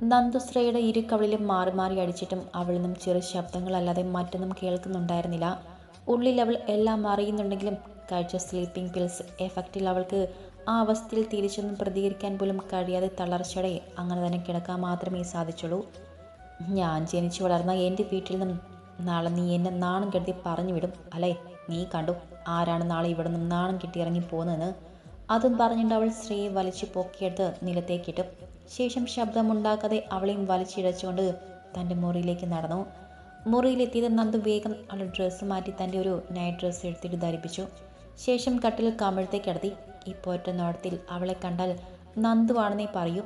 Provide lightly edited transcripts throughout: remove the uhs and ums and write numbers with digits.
നന്ദുശ്രീയുടെ ഇരു കവിളിലും മാറി മാറി അടിച്ചിട്ടും അവളിൽ നിന്നും ചെറു ശബ്ദങ്ങളല്ലാതെ മറ്റൊന്നും കേൾക്കുന്നുണ്ടായിരുന്നില്ല. ഉള്ളിൽ അവൾ എല്ലാം അറിയുന്നുണ്ടെങ്കിലും കഴിച്ച സ്ലീപ്പിംഗ് പിൽസ് എഫക്റ്റിൽ അവൾക്ക് ആ അവസ്ഥയിൽ തിരിച്ചൊന്നും പ്രതികരിക്കാൻ പോലും കഴിയാതെ തളർച്ചയോടെ അങ്ങനെ തന്നെ കിടക്കാൻ മാത്രമേ സാധിച്ചുള്ളൂ. ഞാൻ ജനിച്ചു വളർന്ന എൻ്റെ വീട്ടിൽ നിന്നും നാളെ നീ എന്നെ നാണം കെടുത്തി പറഞ്ഞു വിടും അല്ലേ? നീ കണ്ടു ആരാണ് നാളെ ഇവിടെ നിന്നും നാണം കെട്ടി ഇറങ്ങി പോകുന്നതെന്ന്. അതും പറഞ്ഞിട്ട് അവൾ സ്ത്രീയെ വലിച്ചു പൊക്കിയെടുത്ത് നിലത്തേക്കിട്ടു. ശേഷം ശബ്ദമുണ്ടാക്കാതെ അവളെയും വലിച്ചിഴച്ചുകൊണ്ട് തൻ്റെ മുറിയിലേക്ക് നടന്നു. മുറിയിലെത്തിയത് നന്ദു വേഗം അവളുടെ ഡ്രസ്സ് മാറ്റി തൻ്റെ ഒരു നൈറ്റ് ഡ്രസ്സ് എടുത്തിട്ട് ധരിപ്പിച്ചു. ശേഷം കട്ടിൽ കമിഴ്ത്തേക്ക് കിടത്തി. ഇപ്പോൾ ഒറ്റ നോട്ടത്തിൽ അവളെ കണ്ടാൽ നന്ദു ആണെന്നേ പറയൂ.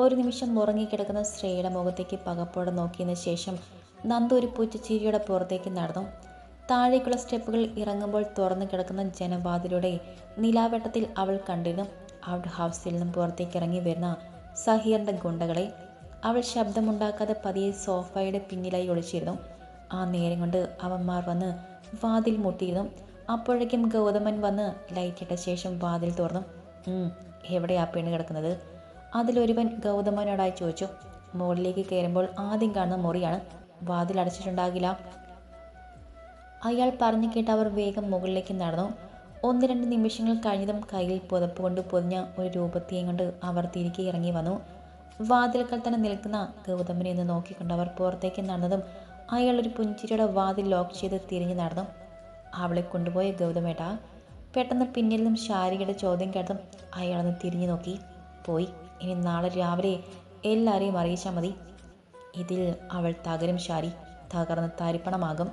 ഒരു നിമിഷം ഉറങ്ങിക്കിടക്കുന്ന സ്ത്രീയുടെ മുഖത്തേക്ക് പകപ്പോടെ നോക്കിയതിന് ശേഷം നന്ദു ഒരു പുറ്റിച്ചിരിയുടെ പുറത്തേക്ക് നടന്നു. താഴേക്കുള്ള സ്റ്റെപ്പുകൾ ഇറങ്ങുമ്പോൾ തുറന്നു കിടക്കുന്ന ജനവാതിലൂടെ നിലാവെട്ടത്തിൽ അവൾ കണ്ടിരുന്നു ഔട്ട് ഹൗസിൽ നിന്നും പുറത്തേക്ക് ഇറങ്ങി വരുന്ന സഹീറിൻ്റെ ഗുണ്ടകളെ. അവൾ ശബ്ദമുണ്ടാക്കാതെ പതിയെ സോഫയുടെ പിന്നിലായി ഒളിച്ചിരുന്നു. ആ നേരം കൊണ്ട് അവന്മാർ വന്ന് വാതിൽ മുട്ടിയിരുന്നു. അപ്പോഴേക്കും ഗൗതമൻ വന്ന് ലൈറ്റിട്ട ശേഷം വാതിൽ തുറന്നു. എവിടെയാ പെണ്ണ് കിടക്കുന്നത്? അതിലൊരുവൻ ഗൗതമനോടായി ചോദിച്ചു. മുകളിലേക്ക് കയറുമ്പോൾ ആദ്യം കാണുന്ന മുറിയാണ്. വാതിൽ അടച്ചിട്ടുണ്ടാകില്ല. അയാൾ പറഞ്ഞു കേട്ട് അവർ വേഗം മുകളിലേക്ക് നടന്നു. 1-2 നിമിഷങ്ങൾ കഴിഞ്ഞതും കയ്യിൽ പുതപ്പ് കൊണ്ട് പൊതിഞ്ഞ ഒരു രൂപത്തെയും കൊണ്ട് അവർ തിരികെ ഇറങ്ങി വന്നു. വാതിൽക്കൽ തന്നെ നിൽക്കുന്ന ഗൗതമനെ ഒന്ന് നോക്കിക്കൊണ്ട് അവർ പുറത്തേക്ക് നടന്നതും അയാൾ ഒരു പുഞ്ചിരിയുടെ വാതിൽ ലോക്ക് ചെയ്ത് തിരിഞ്ഞു നടന്നു. അവളെ കൊണ്ടുപോയ ഗൗതമേട്ടാ? പെട്ടെന്ന് പിന്നിൽ നിന്നും ശാരികയുടെ ചോദ്യം കേട്ടതും അയാളൊന്ന് തിരിഞ്ഞു നോക്കി. പോയി. ഇനി നാളെ രാവിലെ എല്ലാവരെയും അറിയിച്ചാൽ മതി. ഇതിൽ അവൾ തകരും ശാരി, തകർന്ന് തരിപ്പണമാകും.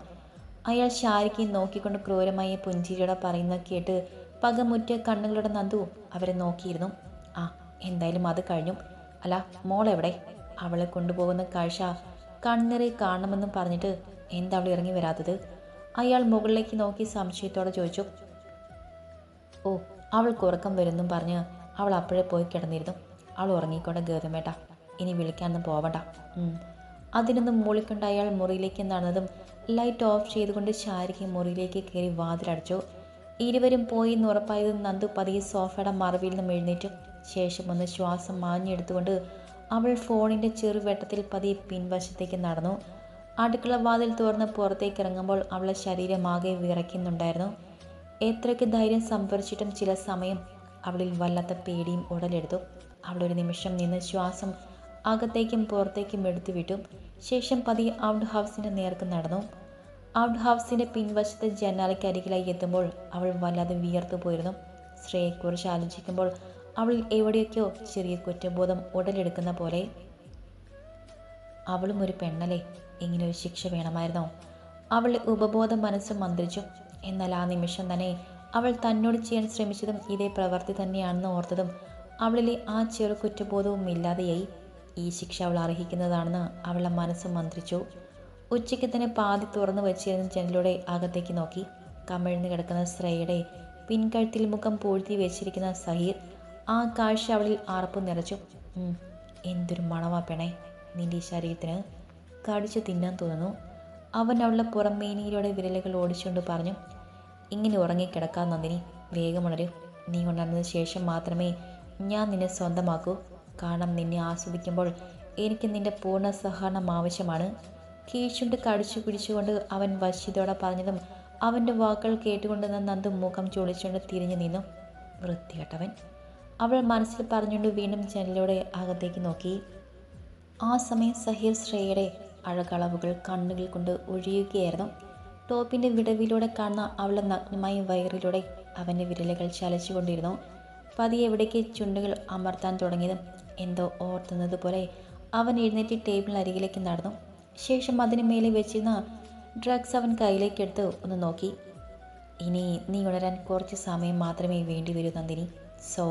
അയാൾ ശാരിക്ക് നോക്കിക്കൊണ്ട് ക്രൂരമായ പുഞ്ചിരിയോടെ പറയുന്നത് കേട്ട് പകമുറ്റ കണ്ണുകളുടെ നന്ദു അവരെ നോക്കിയിരുന്നു. ആ, എന്തായാലും അത് കഴിഞ്ഞു. അല്ല, മോളെവിടെ? അവളെ കൊണ്ടുപോകുന്ന കാഴ്ച കണ്ണിറെ കാണണമെന്നും പറഞ്ഞിട്ട് എന്താ അവൾ ഇറങ്ങി വരാത്തത്? അയാൾ മുകളിലേക്ക് നോക്കി സംശയത്തോടെ ചോദിച്ചു. ഓ, അവൾക്ക് ഉറക്കം വരുന്നും പറഞ്ഞ് അവൾ അപ്പോഴേ പോയി കിടന്നിരുന്നു. അവൾ ഉറങ്ങിക്കൊണ്ട് ഗൗതമേട്ട, ഇനി വിളിക്കാനൊന്നും പോവണ്ട. അതിനൊന്നും മൂളിക്കൊണ്ട് അയാൾ മുറിയിലേക്ക് നടന്നതും ലൈറ്റ് ഓഫ് ചെയ്തുകൊണ്ട് ശാരിക മുറിയിലേക്ക് കയറി വാതിലടച്ചു. ഇരുവരും പോയി എന്ന് ഉറപ്പായതും നന്ദു പതിയെ സോഫയുടെ മറവിൽ നിന്നും എഴുന്നേറ്റു. ശേഷം ഒന്ന് ശ്വാസം മാഞ്ഞെടുത്തുകൊണ്ട് അവൾ ഫോണിൻ്റെ ചെറുവെട്ടത്തിൽ പതിയെ പിൻവശത്തേക്ക് നടന്നു. അടുക്കള വാതിൽ തുറന്ന് പുറത്തേക്ക് ഇറങ്ങുമ്പോൾ അവളുടെ ശരീരമാകെ വിറയ്ക്കുന്നുണ്ടായിരുന്നു. എത്രയ്ക്ക് ധൈര്യം സംഭരിച്ചിട്ടും ചില സമയം അവളിൽ വല്ലാത്ത പേടിയും ഉടലെടുത്തു. അവളൊരു നിമിഷം നിന്ന് ശ്വാസം അകത്തേക്കും പുറത്തേക്കും എടുത്തു വിട്ടു. ശേഷം പതിയെ ഔട്ട് ഹൗസിൻ്റെ നേർക്ക് നടന്നു. ഔട്ട് ഹൗസിൻ്റെ പിൻവശത്ത് ജനാലയ്ക്കരികിലായി എത്തുമ്പോൾ അവൾ വല്ലാതെ വിയർത്തു പോയിരുന്നു. ശ്രേയെക്കുറിച്ച് ആലോചിക്കുമ്പോൾ അവളിൽ എവിടെയൊക്കെയോ ചെറിയ കുറ്റബോധം ഉടലെടുക്കുന്ന പോലെ. അവളും ഒരു പെണ്ണല്ലേ, ഇങ്ങനൊരു ശിക്ഷ വേണമായിരുന്നോ? അവളുടെ ഉപബോധ മനസ്സ് മന്ത്രിച്ചു. എന്നാൽ ആ നിമിഷം തന്നെ അവൾ തന്നോട് ചെയ്യാൻ ശ്രമിച്ചതും ഇതേ പ്രവൃത്തി തന്നെയാണെന്ന് ഓർത്തതും അവളിലെ ആ ചെറു കുറ്റബോധവും ഇല്ലാതെയായി. ഈ ശിക്ഷ അവൾ അർഹിക്കുന്നതാണെന്ന് അവളുടെ മനസ്സ് മന്ത്രിച്ചു. ഉച്ചയ്ക്ക് തന്നെ പാതി തുറന്നു വെച്ചിരുന്ന ജനലിലൂടെ അകത്തേക്ക് നോക്കി. കമിഴ്ന്ന് കിടക്കുന്ന ശ്രേയയുടെ പിൻകഴുത്തിൽ മുഖം പൂഴ്ത്തി വെച്ചിരിക്കുന്ന സഹീർ. ആ കാഴ്ച അവളിൽ ആർപ്പ് നിറച്ചു. എന്തൊരു മണവാ പെണേ, നിന്റെ ശരീരത്തിന് കടിച്ചു തിന്നാൻ തോന്നുന്നു. അവൻ അവളുടെ പുറംമേനിയിലൂടെ വിരലുകൾ ഓടിച്ചുകൊണ്ട് പറഞ്ഞു. ഇങ്ങനെ ഉറങ്ങിക്കിടക്കാൻ നന്ദിനി, വേഗമുണര്. നീ ഉണർന്നതിന് ശേഷം മാത്രമേ ഞാൻ നിന്നെ സ്വന്തമാക്കൂ. കാരണം നിന്നെ ആസ്വദിക്കുമ്പോൾ എനിക്ക് നിന്റെ പൂർണ്ണ സഹകരണം ആവശ്യമാണ്. കീഴ്ചുണ്ട് കടിച്ചു പിടിച്ചുകൊണ്ട് അവൻ വശ്യതയോടെ പറഞ്ഞതും അവൻ്റെ വാക്കുകൾ കേട്ടുകൊണ്ട് നന്ദു മുഖം ചൊളിച്ചുകൊണ്ട് തിരിഞ്ഞു നിന്നു. വൃത്തികെട്ടവൻ, അവൾ മനസ്സിൽ പറഞ്ഞുകൊണ്ട് വീണ്ടും ജനലിലൂടെ അകത്തേക്ക് നോക്കി. ആ സമയം സഹീർ ശ്രേയയുടെ അഴകളവുകൾ കണ്ണുകൾ കൊണ്ട് ഒഴിയുകയായിരുന്നു. ടോപ്പിൻ്റെ വിടവിലൂടെ കാണുന്ന അവളുടെ നഗ്നമായ വയറിലൂടെ അവൻ്റെ വിരലുകൾ ചലച്ചുകൊണ്ടിരുന്നു. പതിയെ എവിടേക്ക് ചുണ്ടുകൾ അമർത്താൻ തുടങ്ങിയതും എന്തോ ഓർത്തുന്നത് പോലെ അവൻ എഴുന്നേറ്റ് ടേബിളിനരികിലേക്ക് നടന്നു. ശേഷം അതിന് മേലെ വെച്ചിരുന്ന ഡ്രഗ്സ് അവൻ കയ്യിലേക്കെടുത്ത് ഒന്ന് നോക്കി. ഇനി നീ ഉണരാൻ കുറച്ച് സമയം മാത്രമേ വേണ്ടി വരൂ നന്ദിനി. സോ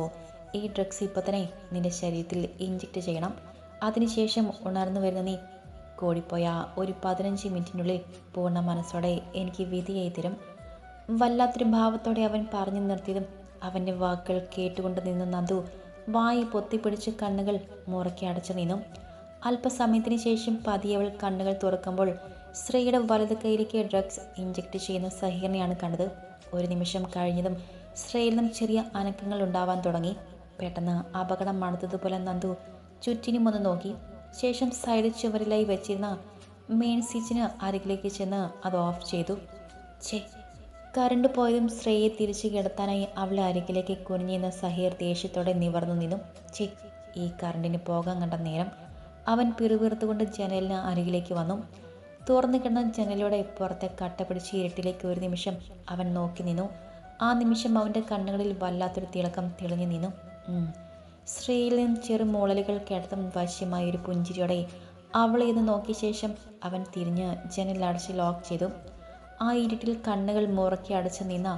ഈ ഡ്രഗ്സ് ഇപ്പോൾ തന്നെ നിന്റെ ശരീരത്തിൽ ഇഞ്ചെക്റ്റ് ചെയ്യണം. അതിനുശേഷം ഉണർന്നു വരുന്ന നീ കൂടിപ്പോയ ഒരു 15 മിനിറ്റിനുള്ളിൽ പൂർണ്ണ മനസ്സോടെ എനിക്ക് വിധിയായി തരും. വല്ലാത്തൊരു ഭാവത്തോടെ അവൻ പറഞ്ഞു നിർത്തിയതും അവൻ്റെ വാക്കുകൾ കേട്ടുകൊണ്ട് നിന്ന് നന്ദു വായി പൊത്തിപ്പിടിച്ച് കണ്ണുകൾ മുറക്കി അടച്ചു നിന്നു. അല്പസമയത്തിന് ശേഷം പതിയെ അവൾ കണ്ണുകൾ തുറക്കുമ്പോൾ സ്ത്രീയുടെ വലത് കൈയിലേക്ക് ഡ്രഗ്സ് ഇഞ്ചെക്റ്റ് ചെയ്യുന്ന സഹീറിനെയാണ് കണ്ടത്. ഒരു നിമിഷം കഴിഞ്ഞതും സ്ത്രീയിൽ നിന്നും ചെറിയ അനക്കങ്ങൾ ഉണ്ടാവാൻ തുടങ്ങി. പെട്ടെന്ന് അപകടം മണത്തതുപോലെ നന്ദു ചുറ്റിനും ഒന്ന് നോക്കി. ശേഷം സൈഡ് ചുവരിലായി വെച്ചിരുന്ന മെയിൻ സ്വിച്ചിന് അരികിലേക്ക് ചെന്ന് അത് ഓഫ് ചെയ്തു. ഛേ, കറണ്ട് പോയതും ശ്രേയെ തിരിച്ചു കിടത്താനായി അവളെ അരികിലേക്ക് കുനിഞ്ഞിരുന്ന സഹീർ ദേഷ്യത്തോടെ നിവർന്നു നിന്നു. ഛേ, ഈ കറണ്ടിന് പോകാൻ കണ്ട നേരം. അവൻ പിറുപിറുത്തുകൊണ്ട് ജനലിന് അരികിലേക്ക് വന്നു. തുറന്നു കിടന്ന ജനലിലൂടെ പുറത്തെ കട്ട പിടിച്ച് ഇരുട്ടിലേക്ക് ഒരു നിമിഷം അവൻ നോക്കി നിന്നു. ആ നിമിഷം അവൻ്റെ കണ്ണുകളിൽ വല്ലാത്തൊരു തിളക്കം തെളിഞ്ഞു നിന്നു. ശ്രേയിൽ നിന്ന് ചെറു മൂളലുകൾ കേട്ടതും വശ്യമായ ഒരു പുഞ്ചിരിയോടെ അവളെ ഇത് നോക്കിയ ശേഷം അവൻ തിരിഞ്ഞ് ജനലടച്ച് ലോക്ക് ചെയ്തു. ആ ഇരുട്ടിൽ കണ്ണുകൾ മുറക്കി അടച്ചു നിന്ന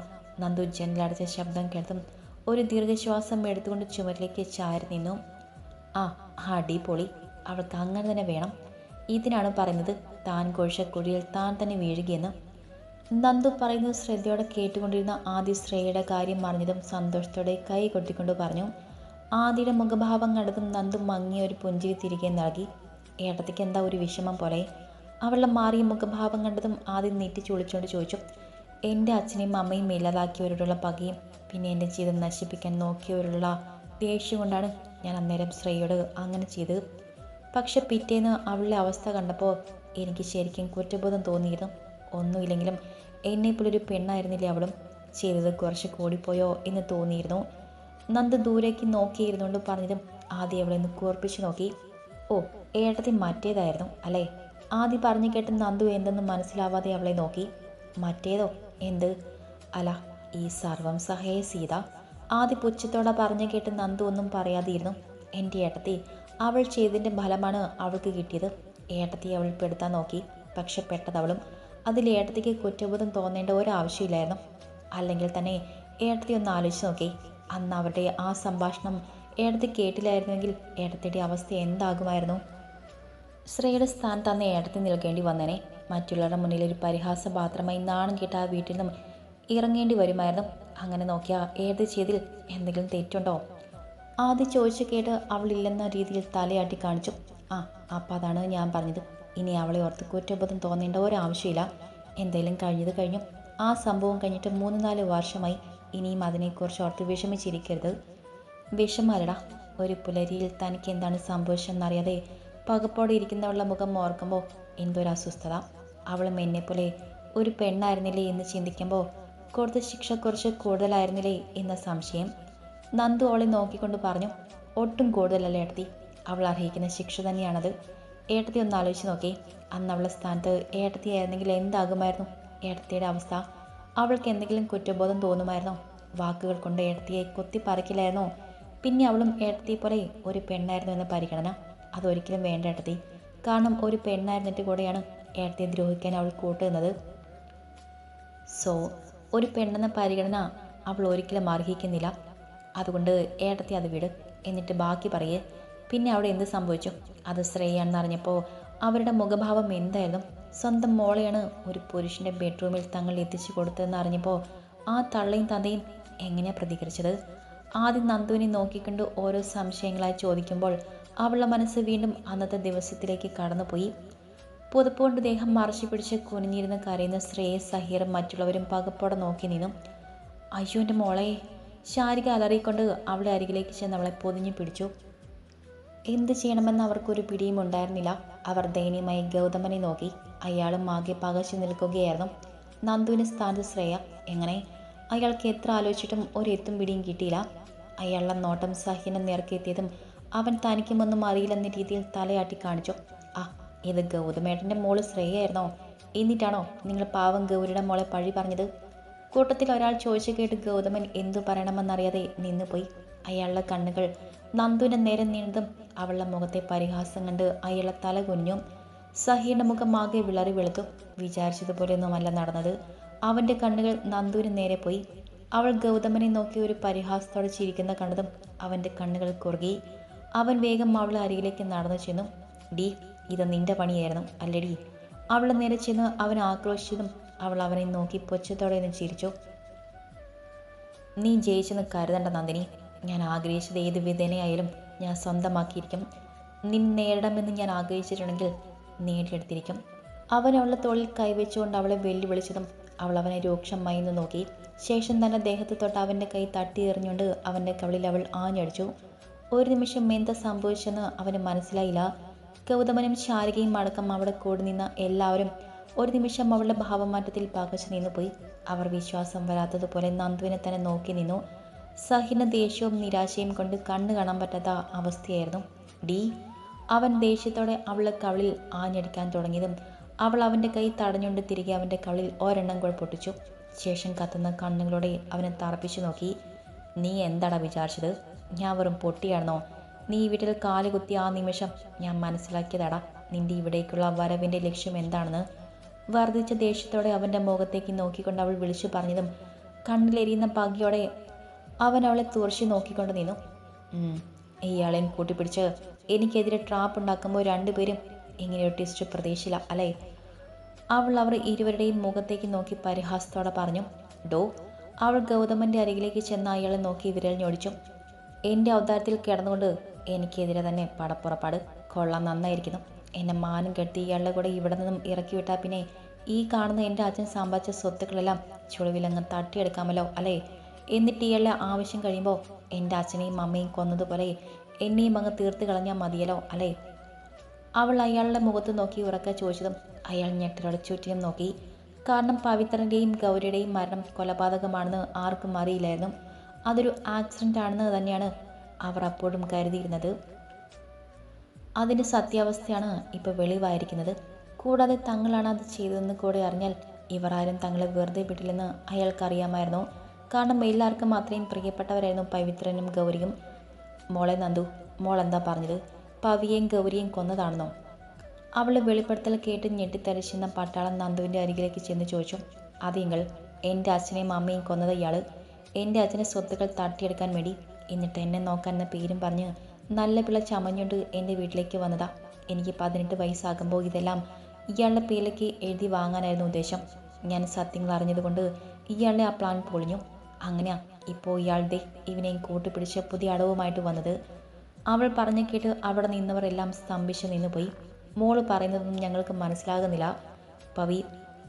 നന്ദു ജനലടച്ച ശബ്ദം കേട്ടതും ഒരു ദീർഘശ്വാസം എടുത്തുകൊണ്ട് ചുമരിലേക്ക് ചാരി നിന്നു. ആ അടിപൊളി, അവൾക്ക് അങ്ങനെ തന്നെ വേണം. ഇതിനാണ് പറയുന്നത് താൻ കുഴിച്ച കുഴിയിൽ താൻ തന്നെ വീഴുകയെന്ന്. നന്ദു പറയുന്നത് ശ്രദ്ധയോടെ കേട്ടുകൊണ്ടിരുന്ന ആദി ശ്രേയയുടെ കാര്യം അറിഞ്ഞതും സന്തോഷത്തോടെ കൈ കൊട്ടിക്കൊണ്ട് പറഞ്ഞു. ആദിയുടെ മുഖഭാവം കണ്ടതും നന്ദു മങ്ങിയ ഒരു പുഞ്ചിരി തിരികെ നൽകി. ഏട്ടത്തിക്ക് എന്താ ഒരു വിഷമം പോലെ? അവളുടെ മാറിയ മുഖഭാവം കണ്ടതും ആദ്യം നെറ്റി ചുളിച്ചുകൊണ്ട് ചോദിച്ചു. എൻ്റെ അച്ഛനെയും അമ്മയും ഇല്ലാതാക്കിയവരോടുള്ള പകയും പിന്നെ എൻ്റെ ജീവിതം നശിപ്പിക്കാൻ നോക്കിയവരുള്ള ദേഷ്യം കൊണ്ടാണ് ഞാൻ അന്നേരം ശ്രേയോട് അങ്ങനെ ചെയ്തത്. പക്ഷെ പിറ്റേന്ന് അവളുടെ അവസ്ഥ കണ്ടപ്പോൾ എനിക്ക് ശരിക്കും കുറ്റബോധം തോന്നിയിരുന്നു. ഒന്നുമില്ലെങ്കിലും എന്നെപ്പോലൊരു പെണ്ണായിരുന്നില്ലേ അവളും. ചെയ്തത് കുറച്ച് കൂടിപ്പോയോ എന്ന് തോന്നിയിരുന്നു. നന്ദു ദൂരേക്ക് നോക്കിയിരുന്നുകൊണ്ട് പറഞ്ഞതും ആദ്യം അവളെ ഒന്ന് കൂർപ്പിച്ചു നോക്കി. ഓ, ഏട്ടത്തി മറ്റേതായിരുന്നു അല്ലേ? ആദ്യം പറഞ്ഞു കേട്ട് നന്ദു എന്തെന്നും മനസ്സിലാവാതെ അവളെ നോക്കി. മറ്റേതോ? എന്ത്? അല്ല, ഈ സർവം സഹയ സീത. ആദ്യ പുച്ഛത്തോടെ പറഞ്ഞു കേട്ട് നന്ദു ഒന്നും പറയാതെയിരുന്നു. എൻ്റെ ഏട്ടത്തി, അവൾ ചെയ്തതിൻ്റെ ഫലമാണ് അവൾക്ക് കിട്ടിയത്. ഏട്ടത്തി അവൾ പെടുത്താൻ നോക്കി, പക്ഷെ പെട്ടതവളും. അതിൽ ഏട്ടത്തിക്ക് കുറ്റബോധം തോന്നേണ്ട ഒരാവശ്യമില്ലായിരുന്നു. അല്ലെങ്കിൽ തന്നെ ഏട്ടത്തി ഒന്ന് ആലോചിച്ച് നോക്കി. അന്ന് അവരുടെ ആ സംഭാഷണം ഏട്ടത്തി കേട്ടില്ലായിരുന്നുവെങ്കിൽ ഏട്ടത്തിയുടെ അവസ്ഥ എന്താകുമായിരുന്നു? ശ്രേയുടെ സ്ഥാനത്ത് അന്ന് ഏട്ടത്തി നിൽക്കേണ്ടി വന്നേനെ. മറ്റുള്ളവരുടെ മുന്നിൽ ഒരു പരിഹാസപാത്രമായി നാണം കേട്ട ആ വീട്ടിൽ നിന്നും ഇറങ്ങേണ്ടി വരുമായിരുന്നു. അങ്ങനെ നോക്കിയാൽ ഏത് ചെയ്തിൽ എന്തെങ്കിലും തെറ്റുണ്ടോ? ആദ്യം ചോദിച്ചു കേട്ട് അവളില്ലെന്ന രീതിയിൽ തലയാട്ടി കാണിച്ചു. അപ്പം അതാണ് ഞാൻ പറഞ്ഞത്. ഇനി അവളെ ഓർത്ത് കുറ്റബോധം തോന്നേണ്ട ഒരാവശ്യമില്ല. എന്തെങ്കിലും കഴിഞ്ഞത് കഴിഞ്ഞു. ആ സംഭവം കഴിഞ്ഞിട്ട് 3-4 വർഷമായി. ഇനിയും അതിനെക്കുറിച്ച് ഓർത്ത് വിഷമിച്ചിരിക്കരുത്. വിഷമല്ലടാ, ഒരു പുലരിയിൽ തനിക്ക് എന്താണ് സംഭവിച്ചതെന്നറിയാതെ പകപ്പോടെ ഇരിക്കുന്നവളുടെ മുഖം ഓർക്കുമ്പോൾ എന്തൊരു അസ്വസ്ഥത. അവളും എന്നെപ്പോലെ ഒരു പെണ്ണായിരുന്നില്ലേ എന്ന് ചിന്തിക്കുമ്പോൾ കൊടുത്ത ശിക്ഷ കുറച്ച് കൂടുതലായിരുന്നില്ലേ എന്ന സംശയം. നന്ദു അവളെ നോക്കിക്കൊണ്ട് പറഞ്ഞു. ഒട്ടും കൂടുതലല്ല ഏട്ടത്തി, അവൾ അർഹിക്കുന്ന ശിക്ഷ തന്നെയാണത്. ഏട്ടത്തി ഒന്ന് ആലോചിച്ച് നോക്കി. അന്ന് അവളുടെ സ്ഥാനത്ത് ഏട്ടത്തിയായിരുന്നെങ്കിൽ എന്താകുമായിരുന്നു ഏട്ടത്തിയുടെ അവസ്ഥ? അവൾക്ക് എന്തെങ്കിലും കുറ്റബോധം തോന്നുമായിരുന്നോ? വാക്കുകൾ കൊണ്ട് ഏട്ടത്തിയെ കൊത്തിപ്പറിക്കില്ലായിരുന്നോ? പിന്നെ അവളും ഏട്ടത്തിയെ പോലെ ഒരു പെണ്ണായിരുന്നു എന്ന പരിഗണന അതൊരിക്കലും വേണ്ട ഏട്ടത്തി. കാരണം ഒരു പെണ്ണായിരുന്നിട്ട് കൂടെയാണ് ഏട്ടത്തിയെ ദ്രോഹിക്കാൻ അവൾ കൂട്ടുന്നത്. സോ ഒരു പെണ്ണെന്ന പരിഗണന അവൾ ഒരിക്കലും അർഹിക്കുന്നില്ല. അതുകൊണ്ട് ഏട്ടത്തി അത് വിട്. എന്നിട്ട് ബാക്കി പറയേ. പിന്നെ അവിടെ എന്ത് സംഭവിച്ചു? അത് ശ്രേയാണെന്ന് അറിഞ്ഞപ്പോൾ അവരുടെ മുഖഭാവം എന്തായിരുന്നു? സ്വന്തം മോളെയാണ് ഒരു പുരുഷൻ്റെ ബെഡ്റൂമിൽ തങ്ങൾ എത്തിച്ചു കൊടുത്തതെന്ന് അറിഞ്ഞപ്പോൾ ആ തള്ളയും തന്തയും എങ്ങനെയാണ് പ്രതികരിച്ചത്? ആദ്യം നന്ദുവിനെ നോക്കിക്കൊണ്ട് ഓരോ സംശയങ്ങളായി ചോദിക്കുമ്പോൾ അവളുടെ മനസ്സ് വീണ്ടും അന്നത്തെ ദിവസത്തിലേക്ക് കടന്നുപോയി. പുതപ്പുകൊണ്ട് ദേഹം മറച്ചു പിടിച്ച് കുനിഞ്ഞിരുന്ന് കരയുന്ന ശ്രേയെ സഹീറും മറ്റുള്ളവരും പകപ്പോടെ നോക്കി നിന്നു. അയ്യോ എൻ്റെ മോളെ! ശാരിക അലറിക്കൊണ്ട് അവളെ അരികിലേക്ക് ചെന്ന് അവളെ പൊതിഞ്ഞു പിടിച്ചു. എന്ത് ചെയ്യണമെന്ന് അവർക്കൊരു പിടിയും ഉണ്ടായിരുന്നില്ല. അവർ ദയനീയമായി ഗൗതമനെ നോക്കി. അയാളും ആകെ പകച്ചു നിൽക്കുകയായിരുന്നു. നന്ദുവിൻ്റെ സ്ഥാനത്ത് ശ്രേയ. എങ്ങനെ? അയാൾക്ക് എത്ര ആലോചിച്ചിട്ടും ഒരെത്തും പിടിയും കിട്ടിയില്ല. അയാളുടെ നോട്ടം സഹീറിൻ്റെ നേർക്കെത്തിയതും അവൻ തനിക്കുമൊന്നും അറിയില്ലെന്ന രീതിയിൽ തലയാട്ടി കാണിച്ചു. ഇത് ഗൗതമേട്ടൻ്റെ മോള് ശ്രേയായിരുന്നോ? എന്നിട്ടാണോ നിങ്ങൾ പാവം ഗൗരിയുടെ മോളെ പഴി പറഞ്ഞത്? കൂട്ടത്തിൽ ഒരാൾ ചോദിച്ചു കേട്ട് ഗൗതമൻ എന്തു പറയണമെന്നറിയാതെ നിന്നുപോയി. അയാളുടെ കണ്ണുകൾ നന്ദുവിൻ്റെ നേരെ നീണ്ടതും അവളുടെ മുഖത്തെ പരിഹാസം കണ്ട് അയാളുടെ തല കുഞ്ഞു. സഹീറിൻ്റെ മുഖം ആകെ വിളറി വെളുത്തു. വിചാരിച്ചതുപോലെയൊന്നുമല്ല നടന്നത്. അവൻ്റെ കണ്ണുകൾ നന്ദുവിന് നേരെ പോയി. അവൾ ഗൗതമനെ നോക്കി ഒരു പരിഹാസത്തോടെ ചിരിക്കുന്ന കണ്ടതും അവൻ്റെ കണ്ണുകൾ കുറുകി. അവൻ വേഗം അവളെ അരികിലേക്ക് നടന്നു ചെന്നു. ഡി, ഇത് നിന്റെ പണിയായിരുന്നു അല്ലടി? അവളെ നേരെ ചെന്ന് അവൻ ആക്രോശിച്ചതും അവൾ അവനെ നോക്കി പൊച്ചത്തോടെ ഒന്ന് ചിരിച്ചു. നീ ജയിച്ചെന്ന് കരുതണ്ട നന്ദിനി. ഞാൻ ആഗ്രഹിച്ചത് ഏത് വിധേനയായാലും ഞാൻ സ്വന്തമാക്കിയിരിക്കും. നിൻ നേരിടണമെന്ന് ഞാൻ ആഗ്രഹിച്ചിട്ടുണ്ടെങ്കിൽ നേടിയെടുത്തിരിക്കും. അവൻ അവളുടെ തോളിൽ കൈവച്ചുകൊണ്ട് അവളെ വെല്ലുവിളിച്ചതും അവൾ അവനെ രൂക്ഷമായി നോക്കി. ശേഷം തന്നെ ദേഹത്ത് തൊട്ട് അവൻ്റെ കൈ തട്ടി എറിഞ്ഞുകൊണ്ട് അവൻ്റെ കവിളിൽ അവൾ ആഞ്ഞടിച്ചു. ഒരു നിമിഷം എന്താ സംഭവിച്ചെന്ന് അവന് മനസ്സിലായില്ല. ഗൗതമനും ശാരികയും അടക്കം അവിടെ കൂടി നിന്ന എല്ലാവരും ഒരു നിമിഷം അവളുടെ ഭാവമാറ്റത്തിൽ പകച്ചു നിന്നുപോയി. അവർ വിശ്വാസം വരാത്തതുപോലെ നന്ദുവിനെ തന്നെ നോക്കി നിന്നു. സഹിന ദേഷ്യവും നിരാശയും കൊണ്ട് കണ്ണു കാണാൻ പറ്റാത്ത അവസ്ഥയായിരുന്നു. ഡി അവൻ ദേഷ്യത്തോടെ അവളുടെ കവിളിൽ ആഞ്ഞടിക്കാൻ തുടങ്ങിയതും അവൾ അവൻ്റെ കൈ തടഞ്ഞുകൊണ്ട് തിരികെ അവൻ്റെ കവിളിൽ ഒരെണ്ണം കൂടെ പൊട്ടിച്ചു. ശേഷം കത്തുന്ന കണ്ണുകളോടെ അവനെ തറപ്പിച്ചു നോക്കി. നീ എന്താടാ വിചാരിച്ചത്? ഞാൻ വെറും പൊട്ടിയാണോ? നീ വീട്ടിൽ കാലുകുത്തി ആ നിമിഷം ഞാൻ മനസ്സിലാക്കിയതാടാ നിന്റെ ഇവിടേക്കുള്ള വരവിൻ്റെ ലക്ഷ്യം എന്താണെന്ന്. വർദ്ധിച്ച ദേഷ്യത്തോടെ അവൻ്റെ മുഖത്തേക്ക് നോക്കിക്കൊണ്ട് അവൾ വിളിച്ചു പറഞ്ഞതും കണ്ണിലെരിയുന്ന പകയോടെ അവൻ അവളെ തുറച്ചു നോക്കിക്കൊണ്ട് നിന്നു. ഇയാളെയും കൂട്ടിപ്പിടിച്ച് എനിക്കെതിരെ ട്രാപ്പ് ഉണ്ടാക്കുമ്പോൾ രണ്ടുപേരും ഇങ്ങനെയൊരു ടെസ്റ്റ് പ്രതീക്ഷിച്ചില്ല അല്ലേ? അവർ ഇരുവരുടെയും മുഖത്തേക്ക് നോക്കി പരിഹാസത്തോടെ പറഞ്ഞു. ഡോ അവൾ ഗൗതമൻ്റെ അരികിലേക്ക് ചെന്ന് അയാളെ നോക്കി വിരൽ ഞൊടിച്ചു. എൻ്റെ അവതാരത്തിൽ കിടന്നുകൊണ്ട് എനിക്കെതിരെ തന്നെ പടപ്പുറപ്പാട് കൊള്ളാൻ നന്നായിരിക്കുന്നു. എന്നെ മാനം കെട്ടി ഇയാളുടെ കൂടെ ഇവിടെ നിന്നും ഇറക്കി വിട്ടാൽ പിന്നെ ഈ കാണുന്ന എൻ്റെ അച്ഛൻ സമ്പാദിച്ച സ്വത്തുക്കളെല്ലാം ചുളിവിലങ്ങ് തട്ടിയെടുക്കാമല്ലോ അല്ലേ? എന്നിട്ട് ഇയാളുടെ ആവശ്യം കഴിയുമ്പോൾ എൻ്റെ അച്ഛനെയും അമ്മയും കൊന്നതുപോലെ എന്നെയും അങ്ങ് തീർത്ത് കളഞ്ഞാൽ മതിയല്ലോ അല്ലേ? അവൾ അയാളുടെ മുഖത്ത് നോക്കി ഉറക്കെ ചോദിച്ചതും അയാൾ ഞെട്ടലോടെ ചുറ്റിനും നോക്കി. കാരണം പവിത്രൻ്റെയും ഗൗരിയുടെയും മരണം കൊലപാതകമാണെന്ന് ആർക്കും അറിയില്ലായിരുന്നു. അതൊരു ആക്സിഡൻ്റ് ആണെന്ന് തന്നെയാണ് അവർ അപ്പോഴും കരുതിയിരുന്നത്. അതിൻ്റെ സത്യാവസ്ഥയാണ് ഇപ്പോൾ വെളിവായിരിക്കുന്നത്. കൂടാതെ തങ്ങളാണ് അത് ചെയ്തതെന്ന് കൂടെ അറിഞ്ഞാൽ ഇവർ ആരും തങ്ങളെ വെറുതെ വിട്ടില്ലെന്ന് അയാൾക്കറിയാമായിരുന്നു. കാരണം എല്ലാവർക്കും അത്രയും പ്രിയപ്പെട്ടവരായിരുന്നു പവിത്രനും ഗൗരിയും. മോളെ നന്ദു, മോൾ എന്താ പറഞ്ഞത്? പവിയെയും ഗൗരിയെയും കൊന്നതാണെന്നോ? അവളുടെ വെളിപ്പെടുത്തൽ കേട്ട് ഞെട്ടിത്തരിച്ചെന്ന പട്ടാളം നന്ദുവിൻ്റെ അരികിലേക്ക് ചെന്ന് ചോദിച്ചു. അതെങ്കിൽ എൻ്റെ അച്ഛനെയും അമ്മയും കൊന്നത് ഇയാൾ എൻ്റെ അച്ഛനെ സ്വത്തുക്കൾ തട്ടിയെടുക്കാൻ വേണ്ടി. എന്നിട്ട് എന്നെ നോക്കാൻ എന്ന പേരും പറഞ്ഞ് നല്ല പിള്ള ചമഞ്ഞുകൊണ്ട് എൻ്റെ വീട്ടിലേക്ക് വന്നതാ. എനിക്ക് 18 വയസ്സാകുമ്പോൾ ഇതെല്ലാം ഇയാളുടെ പേരിലേക്ക് എഴുതി വാങ്ങാനായിരുന്നു ഉദ്ദേശം. ഞാൻ സത്യങ്ങൾ അറിഞ്ഞതുകൊണ്ട് ഇയാളുടെ ആ പ്ലാൻ പൊളിഞ്ഞു. അങ്ങനെയാ ഇപ്പോൾ ഇയാളുടെ ഇവനെയും കൂട്ടുപിടിച്ച് പുതിയ അടവുമായിട്ട് വന്നത്. അവൾ പറഞ്ഞു കേട്ട് അവിടെ നിന്നവർ എല്ലാം സ്തംഭിച്ച് നിന്നുപോയി. മോള് പറയുന്നതൊന്നും ഞങ്ങൾക്ക് മനസ്സിലാകുന്നില്ല പവി.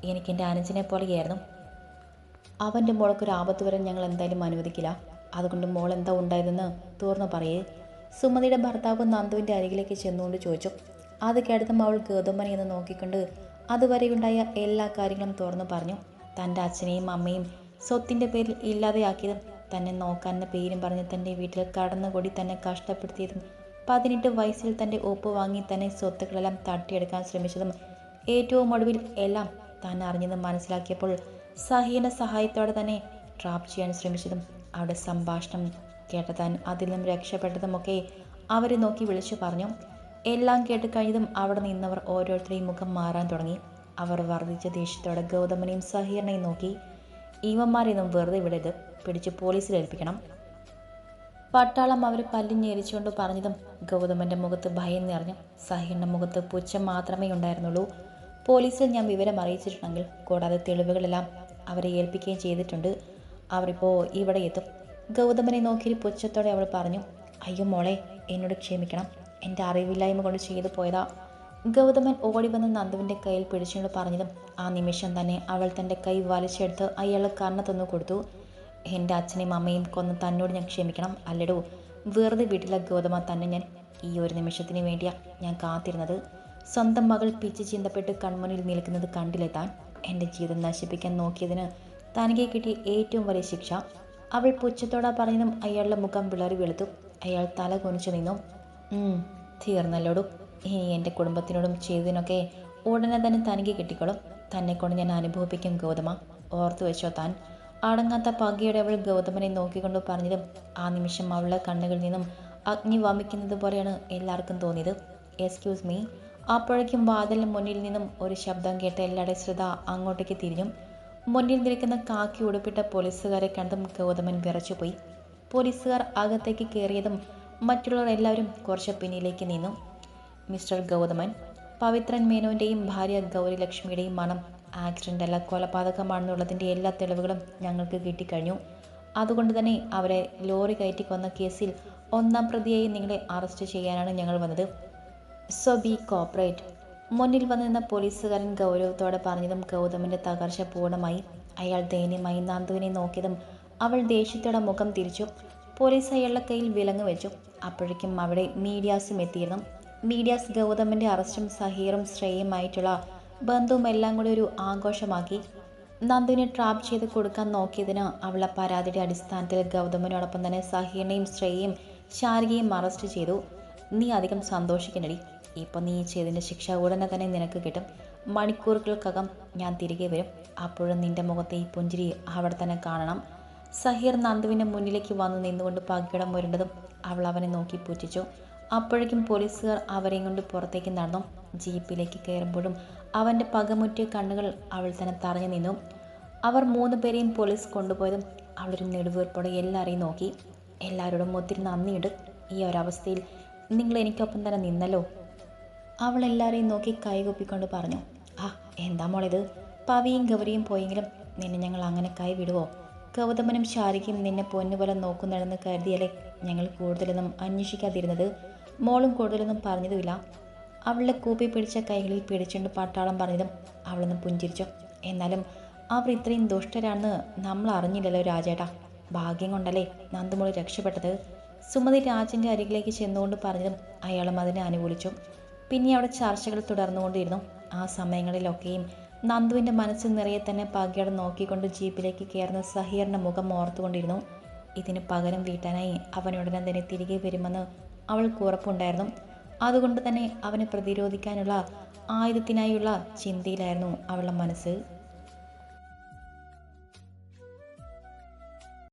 എനിക്കെൻ്റെ അനുജനെ പോലെയായിരുന്നു. അവൻ്റെ മോൾക്കൊരു ആപത്ത് വരെ ഞങ്ങൾ എന്തായാലും അനുവദിക്കില്ല. അതുകൊണ്ട് മോൾ എന്താ ഉണ്ടായതെന്ന് തുറന്നു പറയേ. സുമതിയുടെ ഭർത്താവ് നന്ദുവിൻ്റെ അരികിലേക്ക് ചെന്നുകൊണ്ട് ചോദിച്ചു. അത് കേട്ടതും അവൾ ഗൗതമനെ എന്ന് നോക്കിക്കൊണ്ട് അതുവരെയുണ്ടായ എല്ലാ കാര്യങ്ങളും തുറന്നു പറഞ്ഞു. തൻ്റെ അച്ഛനെയും അമ്മയും സ്വത്തിൻ്റെ പേരിൽ ഇല്ലാതെയാക്കിയതും തന്നെ നോക്കാനെന്ന പേരും പറഞ്ഞ് തൻ്റെ വീട്ടിൽ കടന്നുകൂടി തന്നെ കഷ്ടപ്പെടുത്തിയതും 18 വയസ്സിൽ തൻ്റെ ഒപ്പ് വാങ്ങി തന്നെ സ്വത്തുക്കളെല്ലാം തട്ടിയെടുക്കാൻ ശ്രമിച്ചതും ഏറ്റവും ഒടുവിൽ എല്ലാം താൻ അറിഞ്ഞതും മനസ്സിലാക്കിയപ്പോൾ സഹീന സഹായത്തോടെ തന്നെ ട്രാപ്പ് ചെയ്യാൻ ശ്രമിച്ചതും അവിടെ സംഭാഷണം കേട്ട താൻ അതിൽ നിന്നും രക്ഷപ്പെട്ടതുമൊക്കെ അവരെ നോക്കി വിളിച്ചു പറഞ്ഞു. എല്ലാം കേട്ട് കഴിഞ്ഞതും അവിടെ നിന്നവർ ഓരോരുത്തരെയും മുഖം മാറാൻ തുടങ്ങി. അവർ വർദ്ധിച്ച ദേഷ്യത്തോടെ ഗൗതമനെയും സഹീറിനെയും നോക്കി. ഇവന്മാരെയൊന്നും വെറുതെ വിടരുത്, പിടിച്ച് പോലീസിൽ ഏൽപ്പിക്കണം. പട്ടാളം അവരെ പല്ലിഞ്ഞെരിച്ചുകൊണ്ട് പറഞ്ഞതും ഗൗതമൻ്റെ മുഖത്ത് ഭയം നിറഞ്ഞു. സഹീറിൻ്റെ മുഖത്ത് പുച്ഛം മാത്രമേ ഉണ്ടായിരുന്നുള്ളൂ. പോലീസിൽ ഞാൻ വിവരം അറിയിച്ചിട്ടുണ്ടെങ്കിൽ കൂടാതെ തെളിവുകളെല്ലാം അവരെ ഏൽപ്പിക്കുകയും ചെയ്തിട്ടുണ്ട്. അവരിപ്പോൾ ഇവിടെ എത്തും. ഗൗതമനെ നോക്കി പുച്ഛത്തോടെ അവൾ പറഞ്ഞു. അയ്യോ മോളെ, എന്നോട് ക്ഷമിക്കണം, എൻ്റെ അറിവില്ലായ്മ കൊണ്ട് ചെയ്തു പോയതാ. ഗൗതമൻ ഓടി വന്ന് നന്ദുവിൻ്റെ കയ്യിൽ പിടിച്ചുകൊണ്ട് പറഞ്ഞതും ആ നിമിഷം തന്നെ അവൾ തൻ്റെ കൈ വലിച്ചെടുത്ത് അയാൾ കണ്ണത്തൊന്നു കൊടുത്തു. എൻ്റെ അച്ഛനെയും അമ്മയും കൊന്ന് തന്നോട് ഞാൻ ക്ഷമിക്കണം അല്ലടോ. വെറുതെ വീട്ടിലെ ഗൗതമ തന്നെ ഞാൻ ഈ ഒരു നിമിഷത്തിന് വേണ്ടിയാ ഞാൻ കാത്തിരുന്നത്. സ്വന്തം മകൾ പിച്ച് ചിന്തപ്പെട്ട് കൺമുന്നിൽ നിൽക്കുന്നത് കണ്ടില്ലേ താൻ? എൻ്റെ ജീവിതം നശിപ്പിക്കാൻ നോക്കിയതിന് തനിക്ക് കിട്ടിയ ഏറ്റവും വലിയ ശിക്ഷ. അവൾ പുച്ഛത്തോടെ പറഞ്ഞതും അയാളുടെ മുഖം വിളറി വെളുത്തു. അയാൾ തല കുനിച്ചു നിന്നു. തീർന്നല്ലോടു. ഇനി എൻ്റെ കുടുംബത്തിനോടും ചെയ്തതിനൊക്കെ ഉടനെ തന്നെ തനിക്ക് കിട്ടിക്കോളും. തന്നെക്കൊണ്ട് ഞാൻ അനുഭവിപ്പിക്കും ഗൗതമ, ഓർത്തു വെച്ചോ താൻ. അടങ്ങാത്ത പകയോടെ അവൾ ഗൗതമനെ നോക്കിക്കൊണ്ട് പറഞ്ഞതും ആ നിമിഷം അവളുടെ കണ്ണുകളിൽ നിന്നും അഗ്നി വമിക്കുന്നത് പോലെയാണ് എല്ലാവർക്കും തോന്നിയത്. Excuse me. അപ്പോഴേക്കും വാതിലിന് മുന്നിൽ നിന്നും ഒരു ശബ്ദം കേട്ട് എല്ലാവരുടെ ശ്രദ്ധ അങ്ങോട്ടേക്ക് തിരിഞ്ഞു. മുന്നിൽ നിൽക്കുന്ന കാക്കി ഉടുപ്പിട്ട പോലീസുകാരെ കണ്ടതും ഗൗതമൻ വിറച്ചുപോയി. പോലീസുകാർ അകത്തേക്ക് കയറിയതും മറ്റുള്ളവർ എല്ലാവരും കുറച്ച് പിന്നിലേക്ക് നിന്നു. മിസ്റ്റർ ഗൗതമൻ, പവിത്രൻ മേനോൻ്റെയും ഭാര്യ ഗൗരി ലക്ഷ്മിയുടെയും മരണം ആക്സിഡൻ്റ് അല്ല, കൊലപാതകമാണെന്നുള്ളതിൻ്റെ എല്ലാ തെളിവുകളും ഞങ്ങൾക്ക് കിട്ടിക്കഴിഞ്ഞു. അതുകൊണ്ട് തന്നെ അവരെ ലോറി കയറ്റി കൊന്ന കേസിൽ 1-ാം പ്രതിയായി നിങ്ങളെ അറസ്റ്റ് ചെയ്യാനാണ് ഞങ്ങൾ വന്നത്. So be cooperate. മുന്നിൽ വന്നിരുന്ന പോലീസുകാരൻ ഗൗരവത്തോടെ പറഞ്ഞതും ഗൗതമൻ്റെ തകർച്ച പൂർണ്ണമായി. അയാൾ ദയനീയമായി നന്ദുവിനെ നോക്കിയതും അവൾ ദേഷ്യത്തോടെ മുഖം തിരിച്ചു. പോലീസ് അയാളുടെ കയ്യിൽ വിലങ്ങ് വെച്ചു. അപ്പോഴേക്കും അവിടെ മീഡിയാസും എത്തിയിരുന്നു. മീഡിയാസ് ഗൗതമിൻ്റെ അറസ്റ്റും സഹീറും ശ്രേയുമായിട്ടുള്ള ബന്ധവും എല്ലാം കൂടി ഒരു ആഘോഷമാക്കി. നന്ദുവിനെ ട്രാപ്പ് ചെയ്ത് കൊടുക്കാൻ നോക്കിയതിന് അവളുടെ പരാതിയുടെ അടിസ്ഥാനത്തിൽ ഗൗതമിനോടൊപ്പം തന്നെ സഹീറിനെയും ശ്രേയയും ശാരികയും അറസ്റ്റ് ചെയ്തു. നീ അധികം സന്തോഷിക്കണടി. ഇപ്പം നീ ചെയ്തതിൻ്റെ ശിക്ഷ ഉടനെ തന്നെ നിനക്ക് കിട്ടും. മണിക്കൂറുകൾക്കകം ഞാൻ തിരികെ വരും. അപ്പോഴും നിന്റെ മുഖത്തെ ഈ പുഞ്ചിരി അവിടെ തന്നെ കാണണം. സഹീർ നന്ദുവിൻ്റെ മുന്നിലേക്ക് വന്നു നിന്നുകൊണ്ട് പകിടം മുരണ്ടതും അവൾ അവനെ നോക്കി പുച്ഛിച്ചു. അപ്പോഴേക്കും പോലീസുകാർ അവരെയും കൊണ്ട് പുറത്തേക്ക് നടന്നു. ജീപ്പിലേക്ക് കയറുമ്പോഴും അവൻ്റെ പകമുറ്റിയ കണ്ണുകൾ അവൾ തന്നെ തറഞ്ഞു നിന്നു. അവർ 3 പേരെയും പോലീസ് കൊണ്ടുപോയതും അവളൊരു നെടുവീർപ്പോടെ എല്ലാവരെയും നോക്കി. എല്ലാവരോടും ഒത്തിരി നന്ദിയുണ്ട്. ഈ ഒരവസ്ഥയിൽ നിങ്ങൾ എനിക്കൊപ്പം തന്നെ നിന്നല്ലോ. അവൾ എല്ലാവരെയും നോക്കി കൈകൊപ്പിക്കൊണ്ട് പറഞ്ഞു. ആ എന്താ മോളിത്? പവിയും ഗൗരിയും പോയെങ്കിലും നിന്നെ ഞങ്ങൾ അങ്ങനെ കൈവിടുവോ? ഗൗതമനും ശാരികയും നിന്നെ പൊന്നുപോലെ നോക്കുന്നുണ്ടെന്ന് കരുതിയല്ലേ ഞങ്ങൾ കൂടുതലൊന്നും അന്വേഷിക്കാതിരുന്നത്. മോളും കൂടുതലൊന്നും പറഞ്ഞതുമില്ല. അവളുടെ കൂപ്പി പിടിച്ച കൈകളിൽ പിടിച്ചുകൊണ്ട് പട്ടാളം പറഞ്ഞതും അവളൊന്ന് പുഞ്ചിരിച്ചു. എന്നാലും അവർ ഇത്രയും ദുഷ്ടരാണെന്ന് നമ്മൾ അറിഞ്ഞില്ലല്ലോ രാജേട്ടാ. ഭാഗ്യം കൊണ്ടല്ലേ നന്ദുമോള് രക്ഷപ്പെട്ടത്. സുമതി രാജൻ്റെ അരികിലേക്ക് ചെന്നുകൊണ്ട് പറഞ്ഞതും അയാളും അതിനെ അനുകൂലിച്ചു. പിന്നെ അവിടെ ചർച്ചകൾ തുടർന്നുകൊണ്ടിരുന്നു. ആ സമയങ്ങളിലൊക്കെയും നന്ദുവിൻ്റെ മനസ്സ് നിറയെ തന്നെ പകയോടെ നോക്കിക്കൊണ്ട് ജീപ്പിലേക്ക് കയറുന്ന സഹീറിൻ്റെ മുഖം ഓർത്തുകൊണ്ടിരുന്നു. ഇതിന് പകരം വീട്ടാനായി അവനുടനെ തന്നെ തിരികെ വരുമെന്ന് അവൾക്ക് ഉറപ്പുണ്ടായിരുന്നു. അതുകൊണ്ട് തന്നെ അവനെ പ്രതിരോധിക്കാനുള്ള ആയുധത്തിനായുള്ള ചിന്തയിലായിരുന്നു അവളുടെ മനസ്സ്.